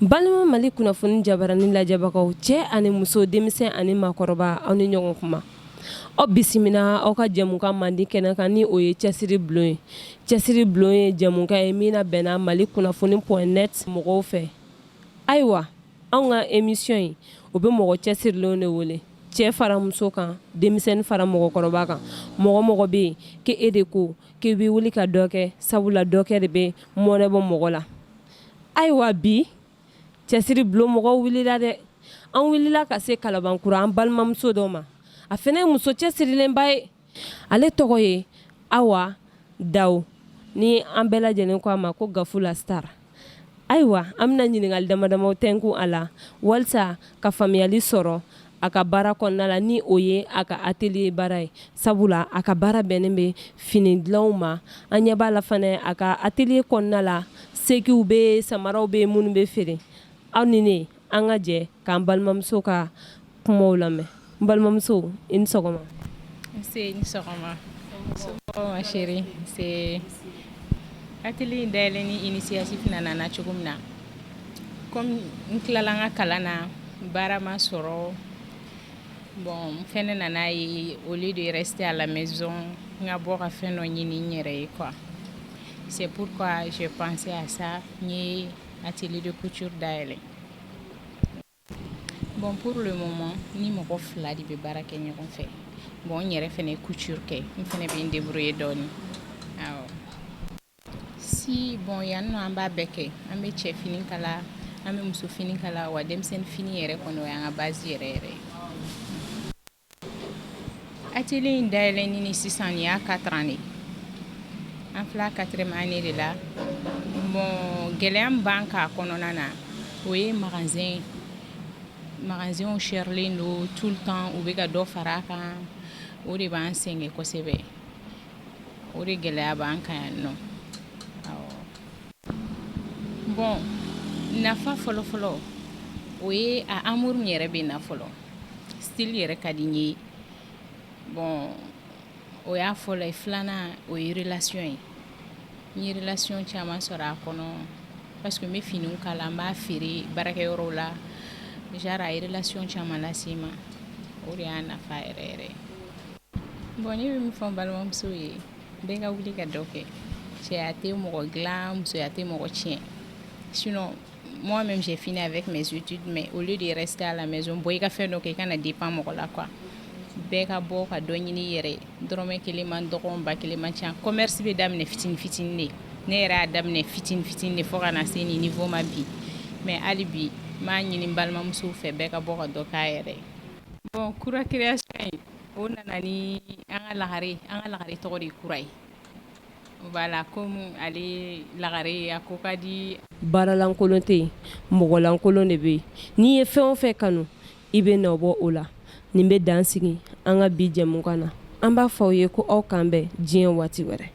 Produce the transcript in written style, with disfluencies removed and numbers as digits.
Balima Mali kunnafoni jabarani lajɛbagaw cɛ ani muso denmisɛn ani maakɔrɔba aw ni ɲɔgɔn kuma aw bisimila aw ka jɛmukan mandi kɛnɛ kan ni o ye cɛsiri bulon ye cɛsiri bulon ye jɛmukan ye min bɛnna Mali kunnafoni.net mɔgɔw fɛ ayiwa anw ka émission in o bɛ mɔgɔ cɛsirilenw de wele cɛ fara muso kan denmisɛnnin fara mɔgɔkɔrɔba kan mɔgɔ bɛ yen ke e de ko k'i bɛ wuli ka dɔ kɛ sabula dɔ kɛ de bɛ mɔnɛ bɔ mɔgɔ la ayiwa bi cɛsiri bulon mɔgɔw wulila dɛ an wulila ka se Kalabankura an balimamuso dɔ ma a fana ye muso cɛsirilenba ye ale tɔgɔ ye Awa Dawu ni an bɛɛ lajɛlen ko a ma ko Gafula Star ayiwa an bɛna ɲininkali damadamaw tɛnku a la walasa ka faamuyali sɔrɔ a ka baara kɔnɔna la ni o ye a ka atelier baara ye sabula a ka baara bɛnnen bɛ fini dilanw ma an ɲɛ b'a la fana a ka atelier kɔnɔna la sekiw bɛ samaraw bɛ minnu bɛ feere aw ni ne an ka jɛ k'an balimamuso ka kumaw lamɛn n balimamuso i ni sɔgɔma. Nse ni sɔgɔma. Sɔgɔma ma chérie. C'est atelier dayɛlɛ ni initiative nana cogo min na comme n tilala n ka kalan na baara ma sɔrɔ bon n fɛnɛ nana ye au lieu de rester à la maison n ka bɔ ka fɛn dɔ ɲini n yɛrɛ ye quoi. C'est pourquoi j'ai pensé à ça n ye atelier de couture dayɛlɛ. Bon pour le moment ni mɔgɔ fila de bɛ baara kɛ ɲɔgɔn fɛ bon n yɛrɛ fɛnɛ couture kɛ n fɛnɛ bɛ n débrouiller dɔɔni awɔ si bon yan nɔ an b'a bɛɛ kɛ an bɛ cɛ fini kala an bɛ muso fini kala wa denmisɛnnin fini yɛrɛ kɔnɔ o y'an ka base yɛrɛ atelier in dayɛlɛ ni sisan nin y'a 4 ans de an filɛ a 4e année de la bon gɛlɛya min b'an k'a kɔnɔna na o ye magasin sɛrilen don tout le temps u bɛ ka dɔ fara a kan o de b'an sɛgɛn kosɛbɛ o de gɛlɛya b'an kan yan nɔ bon nafa fɔlɔfɔlɔ o ye a amour min yɛrɛ bɛ na fɔlɔ style yɛrɛ ka di n ye bon o y'a fɔlɔ ye filanan o ye relation ye n ye relation caman sɔrɔ a kɔnɔ parce que n bɛ finiw kala n b'a feere baarakɛyɔrɔw la genre a ye relation caman lase n ma o de y'a nafa yɛrɛ bon ne bɛ min fɔ n balimamuso ye bɛɛ ka wuli ka dɔ kɛ cɛya tɛ mɔgɔ dilan musoya tɛ mɔgɔ tiɲɛ sinon moi-même j'ai fini avec mes études mais au lieu de rester à la maison bɔ i ka fɛn dɔ kɛ i kana dépend mɔgɔ la quoi bɛɛ ka bɔ ka dɔ ɲini i yɛrɛ dɔrɔmɛ 1 man dɔgɔ ba 1 man ca commerce bɛ daminɛ fitini fitini de ne yɛrɛ y'a daminɛ fitini fitini de fo ka na se nin niveau ma bi mais hali bi n b'a ɲini n balimamusow fɛ bɛɛ ka bɔ ka dɔ k'a yɛrɛ bon kura création in o nana ni an ka lagare tɔgɔ de ye kura ye voilà comme ale lagare a ko ka di baaralankolon tɛ yen mɔgɔlankolon de bɛ yen n'i ye fɛn o fɛn kanu i bɛ nɔ bɔ o la nin bɛ dan sigi an ka bi jɛmukan na an b'a fɔ aw ye ko aw k'an bɛn diɲɛ waati wɛrɛ